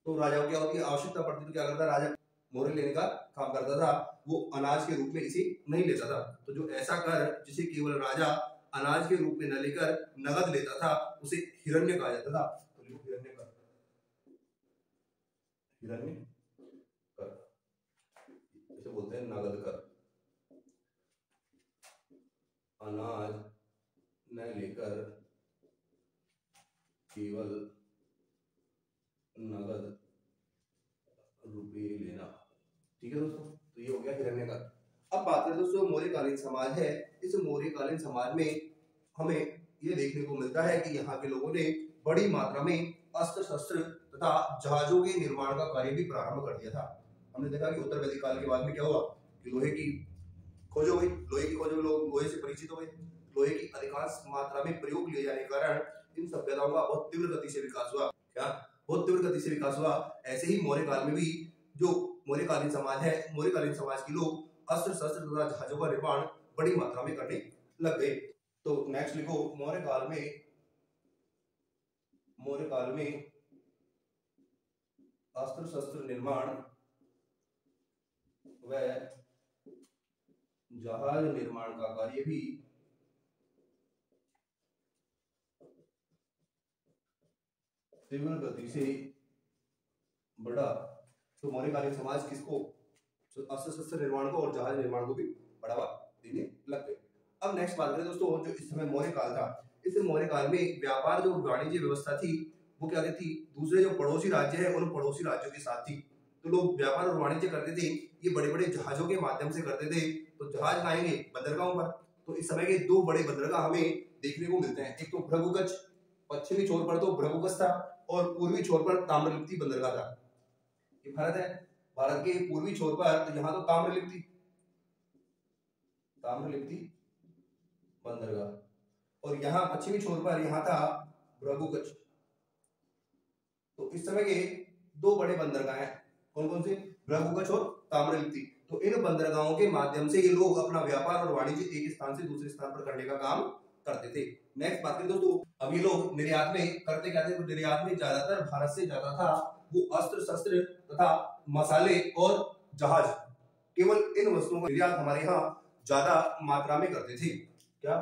तो राजा को क्या होती है? आवश्यकता पड़ती तो क्या करता? राजा मोहर लेने का काम करता था। वो अनाज के रूप में इसे नहीं लेता था। तो जो ऐसा कर जिसे केवल राजा अनाज के रूप में न लेकर नगद लेता था उसे हिरण्य कहा जाता था। तो लिखो हिरण्य कर। हिरण्य कर इसे बोलते हैं नगद कर। अनाज न लेकर केवल नगद रुपये लेना। ठीक है दोस्तों, तो ये हो गया हिरण्य कर। अब बात करें दोस्तों मौर्यकालीन समाज है। इस मौर्यकालीन समाज में हमें ये देखने को मिलता है कि यहाँ के लोगों ने बड़ी मात्रा में अस्त्र शस्त्र तथा जहाजों के निर्माण का कार्य भी प्रारंभ कर दिया था। हमने देखा कि उत्तर वैदिक काल के बाद में क्या हुआ कि लोहे की खोज हो गई। लोग लोहे से परिचित हो गए। लोहे की अधिकांश मात्रा में प्रयोग किए जाने के कारण इन सभ्यताओं का बहुत तीव्र गति से विकास हुआ। क्या? बहुत तीव्र गति से विकास हुआ। ऐसे ही मौर्य काल में भी जो मौर्यकालीन समाज है, मौर्यकालीन समाज के लोग अस्त्र शस्त्र तथा जहाजों का निर्माण बड़ी मात्रा में करने लग गए। तो नेक्स्ट लिखो, मौर्य काल में अस्त्र शस्त्र निर्माण व जहाज निर्माण का कार्य भी तीव्र गति से बढ़ा तो मौर्यकालीन समाज किसको, अस्त्र शस्त्र निर्माण को और जहाज निर्माण को भी बढ़ावा देने लग गए। अब नेक्स्ट बात करें दोस्तों, जो इस समय मौर्य काल था, इस मौर्य काल में व्यापार जो वाणिज्य व्यवस्था थी वो क्या थी, दूसरे जो पड़ोसी राज्य है उन पड़ोसी राज्यों के साथ थी। तो लोग व्यापार और वाणिज्य करते थे, ये बड़े बड़े जहाजों के माध्यम से करते थे। तो जहाज आएंगे बंदरगाहों पर, तो इस समय के दो बड़े बंदरगाह हमें देखने को मिलते हैं। एक तो भृगुगच, पश्चिमी छोर पर तो भृगुगच था और पूर्वी छोर पर ताम्रलिप्ति बंदरगाह था। ये भारत है, भारत के पूर्वी छोर पर तो यहाँ तो ताम्रलिप्ति बंदरगाह, और यहाँ पश्चिमी छोर पर यहाँ था भृगुगच। तो इस समय के दो बड़े बंदरगाह हैं, कौन कौन से, भृगुगच और ताम्रलिप्ति। तो इन बंदरगाहों के माध्यम से ये लोग अपना व्यापार और वाणिज्य एक स्थान से दूसरे स्थान पर करने का काम करते थे। नेक्स्ट बात करें दोस्तों, अब ये लोग निर्यात में करते क्या थे, तो निर्यात में ज्यादातर भारत से ज्यादा था वो अस्त्र शस्त्र तथा मसाले और जहाज, केवल इन वस्तुओं का निर्यात हमारे यहाँ ज्यादा मात्रा में करते थे। क्या,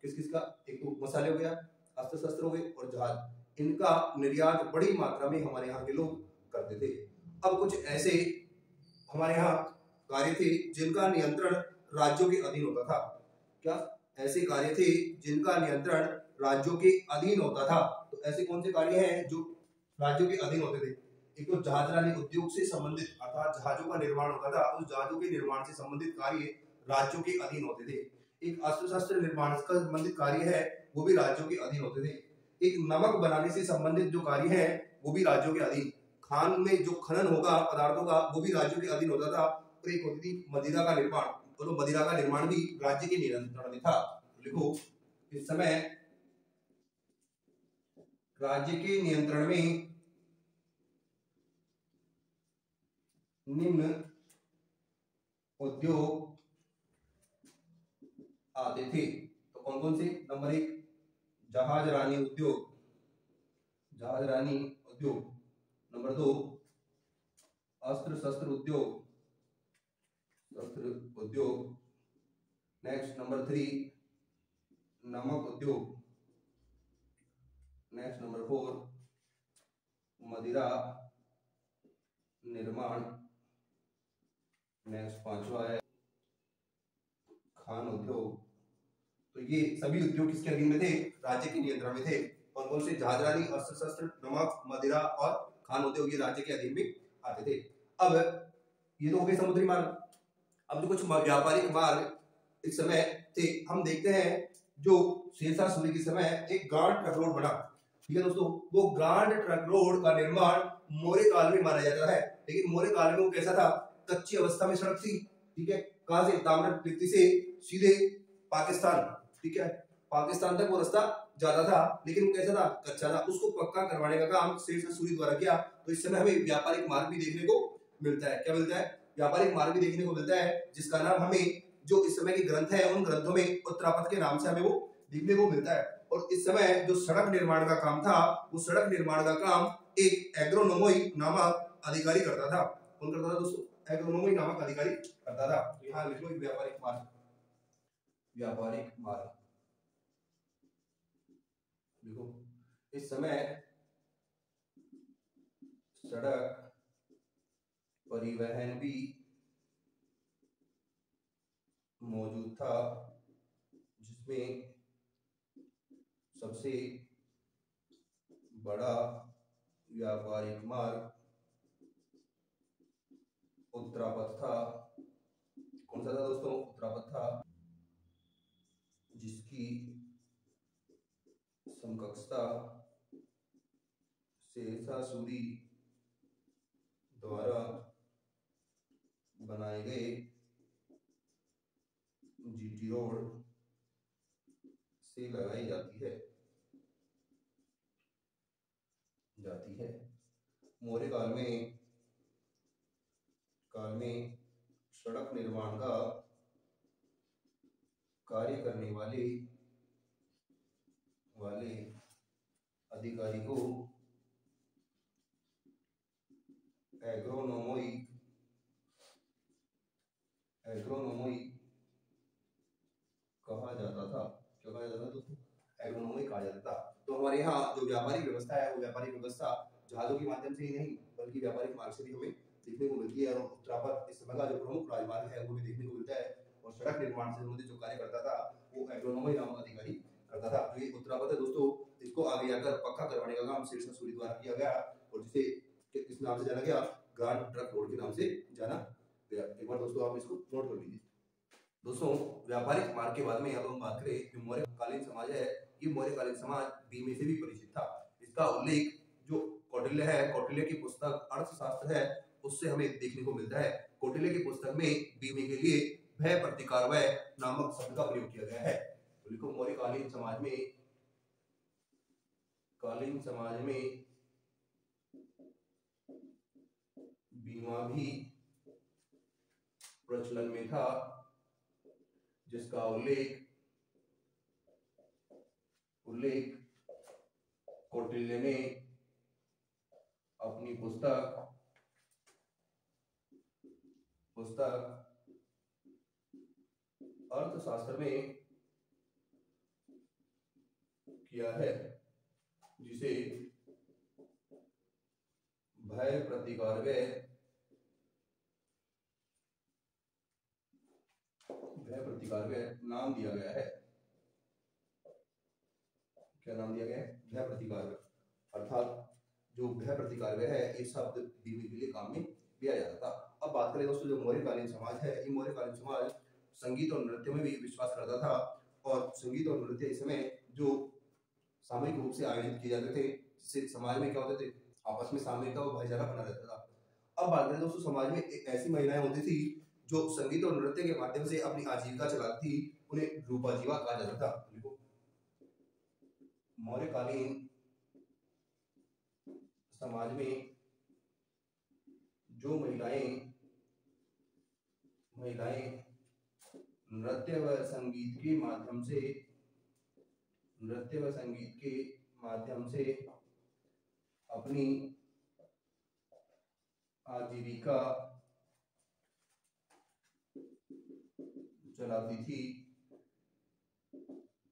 किस किस का, एक तो मसाले हो गया, अस्त्र शस्त्र हो गए और जहाज, इनका निर्यात बड़ी मात्रा में हमारे यहाँ के लोग करते थे। अब कुछ ऐसे हमारे यहाँ कार्य थे जिनका नियंत्रण राज्यों के अधीन होता था। क्या, ऐसे कार्य थे जिनका नियंत्रण राज्यों के अधीन होता था। तो ऐसे कौन से कार्य हैं जो राज्यों के अधीन होते थे, एक तो जहाजरानी उद्योग से संबंधित, अर्थात जहाजों का निर्माण होता था, उस जहाजों के निर्माण से संबंधित कार्य राज्यों के अधीन होते थे। एक अस्त्र शस्त्र निर्माण से संबंधित कार्य है वो भी राज्यों के अधीन होते थे। एक नमक बनाने से संबंधित जो कार्य है वो भी राज्यों के अधीन, खान में जो खनन होगा पदार्थों का वो भी राज्यों के अधीन होता था। और एक होती थी मदिरा का निर्माण, तो मदिरा का निर्माण भी राज्य के नियंत्रण में था। लिखो, इस समय राज्य के नियंत्रण में निम्न उद्योग आते थे। तो कौन कौन से, नंबर एक जहाजरानी उद्योग, नंबर दो अस्त्र शस्त्र उद्योग, नेक्स्ट नंबर थ्री नमक उद्योग, नेक्स्ट नंबर फोर मदिरा निर्माण, नेक्स्ट पांचवा है खान उद्योग। तो ये सभी उद्योग किसके अधीन में थे, राज्य के नियंत्रण में थे। कौन कौन से, जहाजरानी, अस्त्र शस्त्र, नमक, मदिरा और खान उद्योग, ये राज्य के अधीन में आते थे। अब ये तो हो गए समुद्री मार्ग। अब जो कुछ व्यापारिक मार्ग इस समय थे, हम देखते हैं जो शेरशाह सूरी के समय एक ग्रांड ट्रक रोड बना, ठीक है दोस्तों। वो ग्रांड ट्रक रोड का निर्माण मौर्य काल में माना जाता है, लेकिन मौर्य काल में वो कैसा था, कच्ची अवस्था में सड़क थी, ठीक है। कहां से, ताम्रलिप्ति से सीधे पाकिस्तान, ठीक है, पाकिस्तान तक वो रास्ता ज्यादा था, लेकिन वो कैसा था, कच्चा था। उसको पक्का करवाने का काम शेरशाह सूरी द्वारा किया। तो इस समय हमें व्यापारिक मार्ग भी देखने को मिलता है। क्या मिलता है, व्यापारिक मार्ग भी देखने को मिलता है, जिसका नाम हमें जो इस समय के ग्रंथ है उन ग्रंथों में उत्तरापद के नाम से हमें वो देखने को मिलता है। और इस समय जो सड़क निर्माण का काम था, वो सड़क निर्माण का काम एक एग्रोनोमोई नामक अधिकारी करता था। कौन करता था दोस्तों, एग्रोनोमोई नामक अधिकारी करता था। तो यहाँ लिख लो व्यापारिक मार्ग, देखो इस समय सड़क परिवहन भी मौजूद था, जिसमें सबसे बड़ा व्यापारिक मार्ग उत्तरापथ था। कौन सा था दोस्तों, उत्तरापथ था, जिसकी समकक्षता शेरशाह सूरी द्वारा बनाए गए जीटी रोड से लगाई जाती है। मौर्य काल में सड़क निर्माण का कार्य करने वाले अधिकारी को एग्रोनोमोई कहा जाता था। क्या कहा जाता था दोस्तों, एग्रोनोमोई कहा जाता था। तो हमारे यहाँ जो व्यापारिक व्यवस्था है वो व्यापारिक व्यवस्था जहाजों के माध्यम से ही नहीं बल्कि व्यापारिक मार्ग से भी हमें देखने को मिलती है। और उत्तरापथ इस समय का जो प्रमुख राजमार्ग है वो भी देखने को मिलता है। और सड़क निर्माण से संबंधित जो कार्य करता था वो एग्रोनॉमी नामक अधिकारी करता था। जो ये उत्तरापथ है दोस्तों, इसको आगे जाकर पक्का करवाने का काम शीर्षक सूरी द्वारा किया गया और जिसे किस नाम से जाना गया, ग्रांड ट्रक रोड के नाम से जाना गया। एक बार दोस्तों आप इसको नोट कर लीजिए। दोस्तों व्यापारिक मार्ग के बाद में अब हम बात करें जो मौर्यकालीन समाज है, ये मौर्यकालीन समाज बीमे से भी परिचित था। इसका उल्लेख जो कौटिल्य है, कौटिल्य की पुस्तक अर्थशास्त्र है उससे हमें देखने को मिलता है। कौटिल्य की पुस्तक में बीमे के लिए भय प्रतिकार व्यय नामक शब्द का प्रयोग किया गया है। तो लिखो मौर्यकालीन समाज में बीमा भी प्रचलन में था, जिसका उल्लेख कौटिल्य ने अपनी पुस्तक अर्थशास्त्र में किया है, जिसे भय प्रतिकार व्यय नाम दिया गया है। क्या नाम दिया गया है? भय प्रतिकार व्यय। अर्थात जो भय प्रतिकार व्यय है ये शब्द बीमे के लिए काम में लिया जाता था। अब बात करें दोस्तों जो मौर्यकालीन समाज है, ये मौर्यकालीन समाज संगीत और नृत्य में भी विश्वास करता था। और संगीत और नृत्य इस समय जो सामूहिक रूप से आयोजित किए जाते थे, जिससे समाज में क्या होते थे, आपस में सामूहिकता और भाईचारा बना रहता था। अब बात करें दोस्तों समाज में एक ऐसी महिलाएं होती थी जो संगीत और नृत्य के माध्यम से अपनी आजीविका चलाती थी, उन्हें रूपाजीवा कहा जाता था। मौर्यकालीन समाज में जो महिलाएं नृत्य व संगीत के माध्यम से अपनी आजीविका चलाती थी,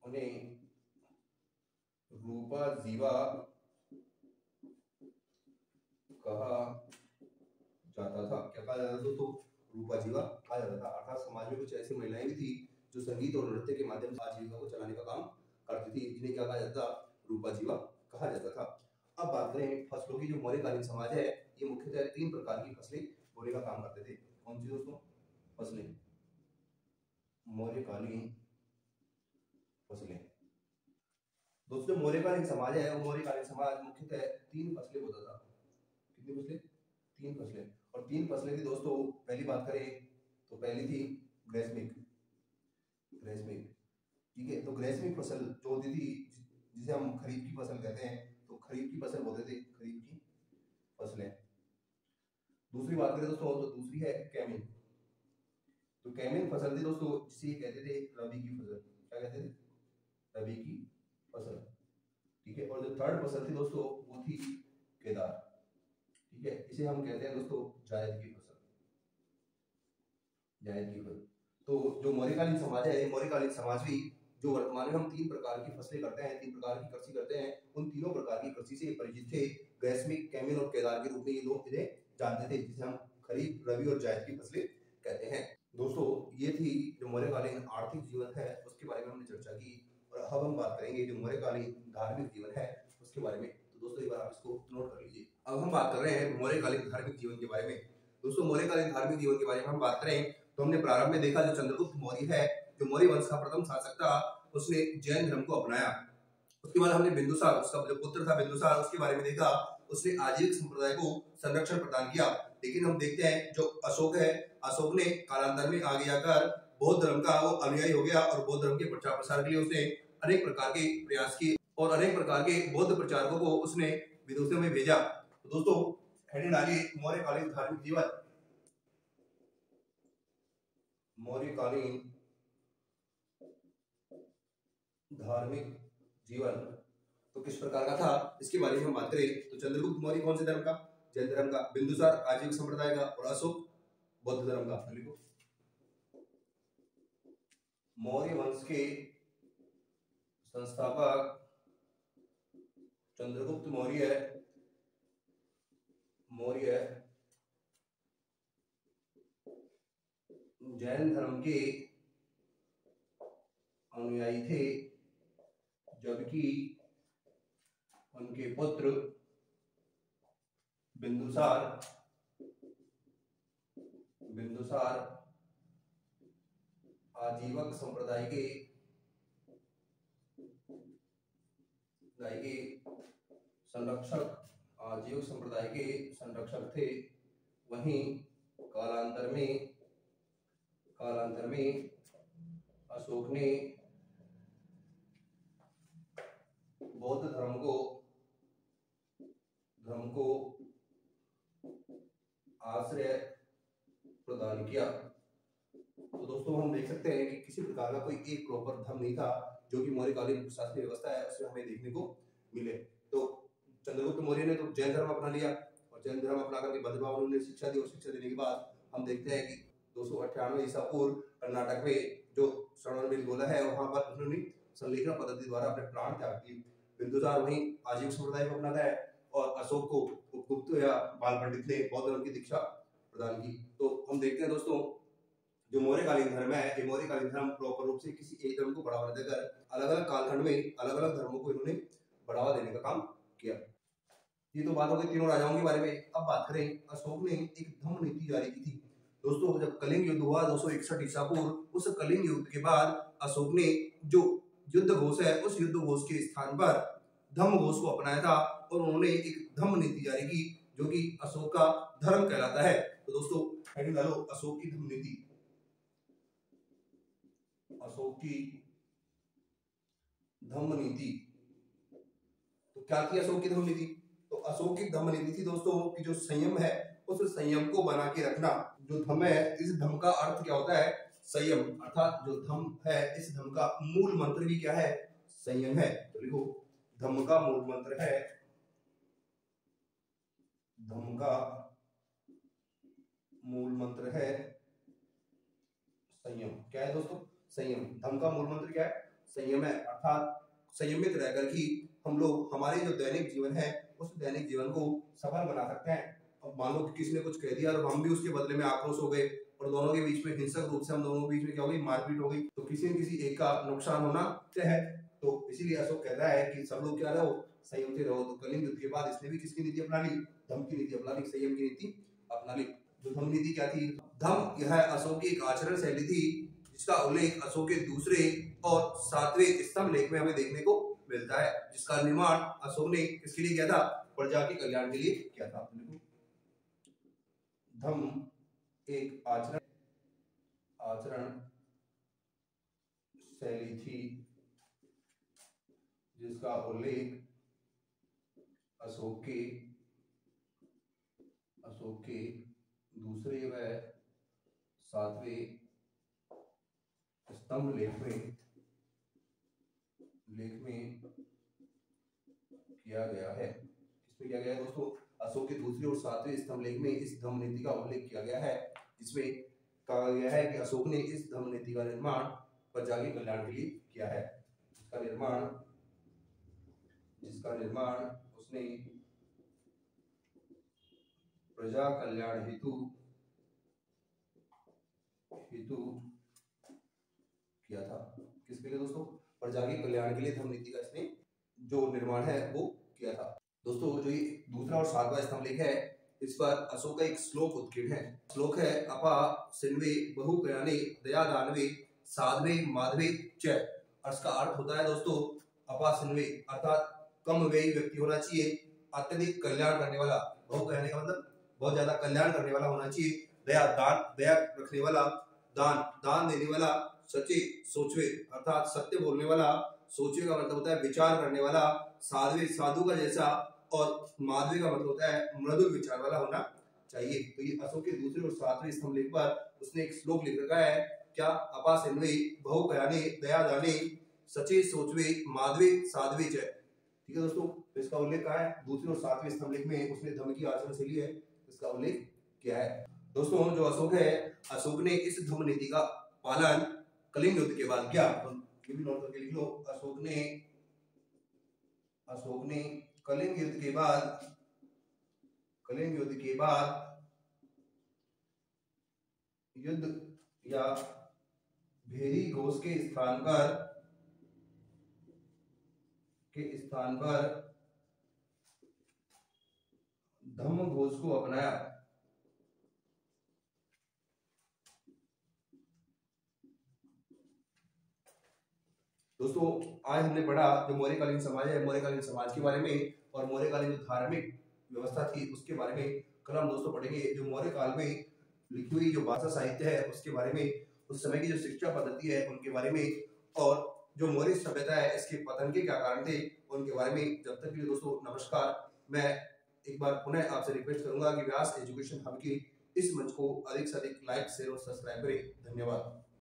उन्हें रूपाजीवा कहा जाता था। क्या कहा जाता था दोस्तों? रूपाजीवा कहा जाता था। अर्थात समाज में कुछ ऐसी महिलाएं भी थी जो संगीत और नृत्य के माध्यम से आजीविका को चलाने का काम करती थी, जिन्हें क्या कहा जाता था? रूपाजीवा कहा जाता था। अब बात करें फसलों की। जो मौर्यकालीन समाज है ये मुख्यतः 3 प्रकार की फसलें बोने का काम करते थे। कौन सी दोस्तों? फसलें, मौर्यकालीन फसलें। दोस्तों मौर्यकालीन समाज है वो मौर्यकालीन समाज मुख्यतः 3 फसलें बोता था। कितनी फसलें? 3 फसलें। और 3 फसलें थी दोस्तों। पहली बात करें तो पहली थी ग्रैस्मिक। ठीक है, तो ग्रैस्मिक फसल जो होती थी जिसे हम खरीफ की फसल कहते हैं, तो खरीफ की फसल बोलते थे, खरीफ की फसलें। दूसरी बात करें दोस्तों तो दूसरी है कैमिन। तो कैमिन फसल थी दोस्तों जिसे कहते थे रबी की फसल। क्या कहते थे? रबी की फसल। ठीक है, और जो थर्ड फसल थी दोस्तों वो थी केदार। ठीक है, इसे हम कहते हैं दोस्तों जायद की फसल। तो जो मौर्यकालीन समाज है, मौर्यकालीन समाज भी जो वर्तमान में हम 3 प्रकार की फसलें करते हैं, 3 प्रकार की कृषि करते हैं, उन तीनों प्रकार की कृषि से परिचित थे। ग्रैस्मिक, कैमिन और केदार के रूप में ये लोग इन्हें जानते थे, जिसे हम खरीफ, रबी और जायद की फसलें कहते हैं। दोस्तों ये थी जो मौर्यकालीन आर्थिक जीवन है उसके बारे में हमने चर्चा की। और अब हम बात करेंगे जो मौर्यकालीन धार्मिक जीवन है उसके बारे में। तो दोस्तों एक बार आप इसको नोट कर लीजिए। अब हम बात कर रहे हैं मौर्यकालीन धार्मिक जीवन के बारे में। दोस्तों मौर्यकालीन धार्मिक जीवन के बारे में हम बात करें तो हमने प्रारंभ में देखा जो चंद्रगुप्त मौर्य है, जो मौर्य वंश का प्रथम शासक था, उसने जैन धर्म को अपनाया। उसके बाद हमने बिंदुसार, उसका जो पुत्र था बिंदुसार, उसके बारे में देखा। उसने आजीविक संप्रदाय को संरक्षण प्रदान किया। लेकिन हम देखते हैं जो अशोक है, अशोक ने कालांतर में आगे आकर बौद्ध धर्म का वो अनुयायी हो गया और बौद्ध धर्म के प्रचार प्रसार के लिए उसने अनेक प्रकार के प्रयास किए और अनेक प्रकार के बौद्ध प्रचारकों को उसने विदेशों में भेजा। तो दोस्तों हेडिंग डालिए मौर्यकालीन धार्मिक जीवन। मौर्यकालीन धार्मिक जीवन तो किस प्रकार का था इसके बारे में हम बात करें तो चंद्रगुप्त मौर्य कौन से धर्म का? जैन धर्म का। बिंदुसार आजीविक संप्रदाय का और अशोक बौद्ध धर्म का। मौर्य वंश के संस्थापक चंद्रगुप्त मौर्य मौर्य जैन धर्म के अनुयायी थे, जबकि उनके पुत्र बिंदुसार आजीवक संप्रदाय के संरक्षक थे। वहीं कालांतर में अशोक ने बौद्ध धर्म को आश्रय प्रदान किया। तो दोस्तों हम देख सकते हैं कि किसी प्रकार का कोई एक प्रॉपर धर्म नहीं था जो कि मौर्यकालीन प्रशासनिक व्यवस्था है उसमें हमें देखने को मिले। तो चंद्रगुप्त मौर्य ने तो जैन धर्म अपना लिया और जैन धर्म अपना करके भद्रभाव उन्होंने शिक्षा दी और शिक्षा देने के बाद हम देखते हैं कि 298 ईसा पूर्व कर्नाटक में जो श्रवणबेलगोला है वहां पर उन्होंने संलेखन पद्धति द्वारा अपने प्राण त्याग दिए। बिंदुसार वहीं आजीविक संप्रदाय को अपनाता है और अशोक को उपगुप्त या बाल पंडित ने बौद्ध धर्म की दीक्षा प्रदान की। तो हम देखते हैं दोस्तों जो मौर्यकालीन धर्म है, ये मौर्यकालीन धर्म प्रॉपर रूप से किसी एक धर्म को बढ़ावा देकर अलग अलग कालखंड में अलग अलग धर्मों को इन्होंने बढ़ावा देने का काम किया। ये तो बात हो गई तीनों राजाओं के बारे में। अब बात करें अशोक ने एक धम्म नीति जारी की थी। दोस्तों जब कलिंग युद्ध हुआ 261 ईसा पूर्व, उस कलिंग युद्ध के बाद अशोक ने जो युद्ध घोष है उस युद्ध घोष के स्थान पर धम्म घोष को अपनाया था और उन्होंने एक धम्म नीति जारी की जो कि अशोक का धर्म कहलाता है। तो दोस्तों हेडिंग डालो अशोक की धम्म नीति। अशोक की धम्म नीति। तो क्या थी अशोक की धम्म नीति? तो अशोक की धम्म नीति थी दोस्तों कि जो संयम है उस संयम को बना के रखना। जो धम्म है, इस धम्म का अर्थ क्या होता है? संयम। अर्थात जो धम्म है इस धम्म का मूल मंत्र भी क्या है? संयम है। तो लिखो धम्म का मूल मंत्र है, धम्म का मूल मंत्र है संयम। क्या है दोस्तों? संयम। धम्म का मूल मंत्र क्या है? संयम है। अर्थात संयमित रहकर कि हम लोग हमारे जो दैनिक जीवन है उस दैनिक जीवन को सफल बना सकते हैं। अब मान लो कि किसी ने कुछ कह दिया और हम भी उसके बदले में आक्रोश हो गए और दोनों के बीच में हिंसक रूप से हम दोनों के बीच में क्या हो गई? मारपीट हो गई। तो किसी न किसी एक का नुकसान होना तय है। तो इसीलिए अशोक कहता है कि सब लोग क्या रहो? संयम से रहो। तो कलिंग युद्ध के बाद इसने भी किसकी नीति अपना ली? धम्म की नीति अपना ली, संयम की नीति अपना ली। जो धम्म नीति क्या थी? धम्म यह अशोक की एक आचरण शैली थी जिसका उल्लेख अशोक के दूसरे और 7वें स्तंभ लेख में हमें देखने को मिलता है, जिसका निर्माण अशोक ने किसके लिए किया था? प्रजा के कल्याण के लिए किया था। धम्म एक आचरण शैली थी जिसका उल्लेख अशोक के दूसरे व 7वें स्तंभ लेख में किया गया है। इसमें क्या गया है दोस्तों? अशोक के दूसरे और 7वें स्तंभ लेख में इस धम्म नीति का उल्लेख किया गया है, जिसमें कहा गया है कि अशोक ने इस धम्म नीति का निर्माण प्रजा के कल्याण के लिए किया है। जिसका निर्माण उसने प्रजा कल्याण हेतु किया था। किसके लिए दोस्तों? प्रजा के कल्याण के लिए धम्म नीति का इसने जो निर्माण है वो किया था। दोस्तों जो ये दूसरा और 7वां स्तंभ लेख है इस पर अशोक का एक श्लोक उत्कीर्ण है। श्लोक है अपा सिन्वे बहु कयाने दया दानवे साधवे माधवे च। इसका अर्थ होता है दोस्तों अपा सिन्वे अर्थात कम व्ययी व्यक्ति होना चाहिए, अत्यधिक कल्याण करने वाला। बहु कहने का मतलब बहुत ज्यादा कल्याण करने वाला होना चाहिए। दया रखने वाला, दान देने वाला, सच्चे सोचवे अर्थात सत्य बोलने वाला, सोचवे का मतलब होता है विचार करने वाला, साधवे साधु का जैसा, और माधवे का मतलब होता है मृदुल विचार वाला होना चाहिए। तो ये अशोक के दूसरे और 7वें स्तंभ लेख पर उसने एक श्लोक लिख रखा है। क्या? अपा सिन्वे बहु कयाने दया दाने सचे सोचवे माधवे साधवे च। ठीक है दोस्तों, तो इसका उल्लेख कहाँ है? दूसरे और 7वें स्तंभ लेख में उसने धम्म की आचरण शैली है इसका उल्लेख किया है। दोस्तों जो अशोक है, अशोक ने इस धम्म नीति का पालन कलिंग युद्ध के बाद किया। तो ये भी नोट करके लिख लो, अशोक ने कलिंग युद्ध के बाद युद्ध या भेरी घोष के स्थान पर धम्म घोष को अपनाया। दोस्तों आज हमने पढ़ा जो मौर्यकालीन समाज है, मौर्यकालीन समाज के बारे में और मौर्यकालीन जो धार्मिक व्यवस्था थी उसके बारे में। कल हम दोस्तों पढ़ेंगे जो मौर्य काल में लिखी हुई जो भाषा साहित्य है उसके बारे में, उस समय की जो शिक्षा पद्धति है उनके बारे में, और जो मौर्य सभ्यता है इसके पतन के क्या कारण थे उनके बारे में। जब तक के लिए दोस्तों नमस्कार। मैं एक बार पुनः आपसे रिक्वेस्ट करूंगा कि व्यास एजुकेशन हब की इस मंच को अधिक से अधिक लाइक, शेयर और सब्सक्राइब करें। धन्यवाद।